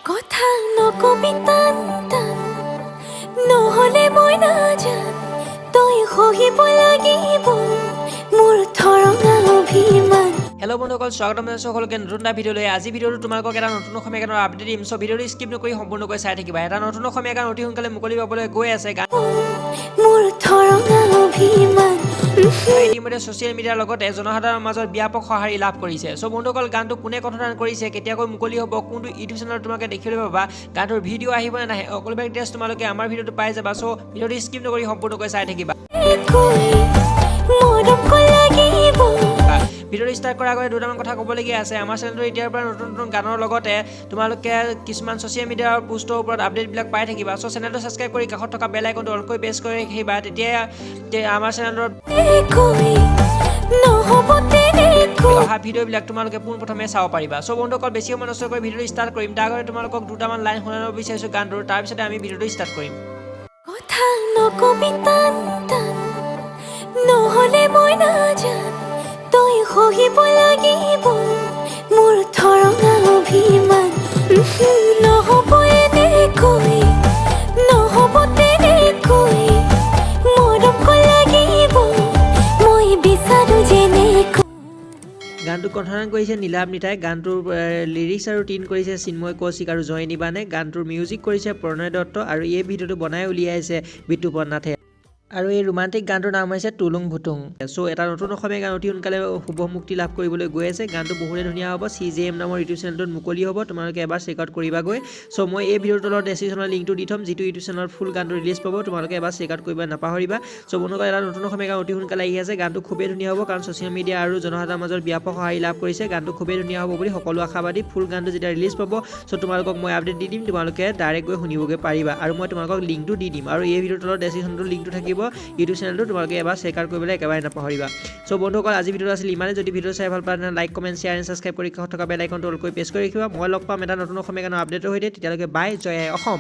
কথা নকবি টান টান নহলে মই নাজান তই সহিব লাগিব মোৰ থৰঙা অভিমান। হেল্ল' বন্ধুসকল, স্বাগতম জনাইছোঁ সকলোকে নতুন এটা ভিডিঅ'লৈ। আজি ভিডিঅ'টো তোমালোকক এটা নতুন অসমীয়া গানৰ আপডেট দিম। চ' ভিডিঅ'টো স্কিপ নকৰি সম্পূৰ্ণকৈ চাই থাকিবা। এটা নতুন অসমীয়া গান অতি সোনকালে মুকলি পাবলৈ গৈ আছে। মোৰ থৰঙা অভিমান ইতিমধ্যে ছ'চিয়েল মিডিয়াৰ লগতে জনসাধাৰণৰ মাজত ব্যাপক সঁহাৰি লাভ কৰিছে। চ' বন্ধুসকল, গানটো কোনে কণ্ঠদান কৰিছে, কেতিয়াকৈ মুকলি হ'ব, কোনটো ইউটিউব চেনেলত তোমালোকে দেখিবলৈ পাবা, গানটোৰ ভিডিঅ' আহিব নে নাহে, সকলোবিলাক ডিটেইলছ তোমালোকে আমাৰ ভিডিঅ'টো পাই যাবা। চ' ভিডিঅ'টো স্কিপ নকৰি সম্পূৰ্ণকৈ চাই থাকিবা। ভিডিঅ'টো ষ্টাৰ্ট কৰাৰ আগতে দুটামান কথা ক'বলগীয়া আছে। আমাৰ চেনেলটো এতিয়াৰ পৰা নতুন নতুন গানৰ লগতে তোমালোকে কিছুমান ছ'চিয়েল মিডিয়াৰ পোষ্টৰ ওপৰত আপডেটবিলাক পাই থাকিবা। চ' চেনেলটো ছাবস্ক্ৰাইব কৰি কাষত থকা বেল আইকনটো অন কৰি প্ৰেছ কৰি ৰাখিবা। তেতিয়া আমাৰ চেনেলৰ অহা ভিডিঅ'বিলাক তোমালোকে পোনপ্ৰথমে চাব পাৰিবা। চ' বন্ধুসকল, বেছি সময় নষ্ট কৰি ভিডিঅ'টো ষ্টাৰ্ট কৰিম। তাৰ আগতে তোমালোকক দুটামান লাইন শুনাব বিচাৰিছোঁ গানটোৰ, তাৰপিছতে আমি ভিডিঅ'টো ষ্টাৰ্ট কৰিম। কথা নকবি টান টান নহলে মই নাজান তই সহিব লাগিব মোৰ থৰঙা অভিমান। নহ'ব এনেকৈ নহ'ব তেনেকৈ মৰম লাগিব মই বিচাৰো যেনেকৈ। গানটো কণ্ঠদান কৰিছে নীলাভ নিতাই। গানটোৰ লিৰিক্স আৰু টিন কৰিছে চিন্ময় কৌশিক আৰু জয়নী বানে। গানটোৰ মিউজিক কৰিছে প্ৰণয় দত্ত আৰু এই ভিডিঅ'টো বনাই উলিয়াইছে বিতুপন নাথে। আৰু এই ৰোমান্টিক গানটোৰ নাম হৈছে টুলুং ভুটুং। চ' এটা নতুন অসমীয়া গান অতি সোনকালে শুভ মুক্তি লাভ কৰিবলৈ গৈ আছে। গানটো বহুতে ধুনীয়া হ'ব। CJM নামৰ ইউটিউব চেনেলটোত মুকলি হ'ব, তোমালোকে এবাৰ চেক আউট কৰিবাগৈ। চ' মই এই ভিডিঅ'ৰ তলত ডেছক্ৰিপশ্যনৰ লিংকটো দি থ'ম, যিটো ইউটিউব চেনেলত ফুল গানটো ৰিলিজ পাব, তোমালোকে এবাৰ চেক আউট কৰিব নাপাহৰিবা। চ' বন্ধুসকল, এটা নতুন অসমীয়া গান অতি সোনকালে আহি আছে। গানটো খুবেই ধুনীয়া হ'ব, কাৰণ ছ'চিয়েল মিডিয়া আৰু জনসাধাৰণৰ মাজত ব্যাপক সঁহাৰি লাভ কৰিছে। গানটো খুবেই ধুনীয়া হ'ব বুলি সকলো আশাবাদী। ফুল গানটো যেতিয়া ৰিলিজ পাব, চ' তোমালোকক মই আপডেট দি দিম, তোমালোকে ডাইৰেক্ট গৈ শুনিবগৈ পাৰিবা। আৰু মই তোমালোকক লিংকটো দি দিম, আৰু এই ভিডিঅ'ৰ তলত ডেছক্ৰিপশ্যনটো লিংকটো থাকিব ইউটিউব চেনেলটো, তোমালোকে এবাৰ চেক আউট কৰিবলৈ একেবাৰে নাপাহৰিবা। চ' বন্ধুসকল, আজি ভিডিঅ'টো আছিল ইমানে। যদি ভিডিঅ' চাই ভাল পায় তেনে like, comment, share and subscribe কৰি কাষত থকা বেল আইকনটো অল কৰি প্ৰেছ কৰি ৰাখিবা। মই লগ পাম এটা নতুন অসমীয়া গানৰ আপডেটৰ সৈতে। তেতিয়ালৈকে বাই, জয় আই অসম।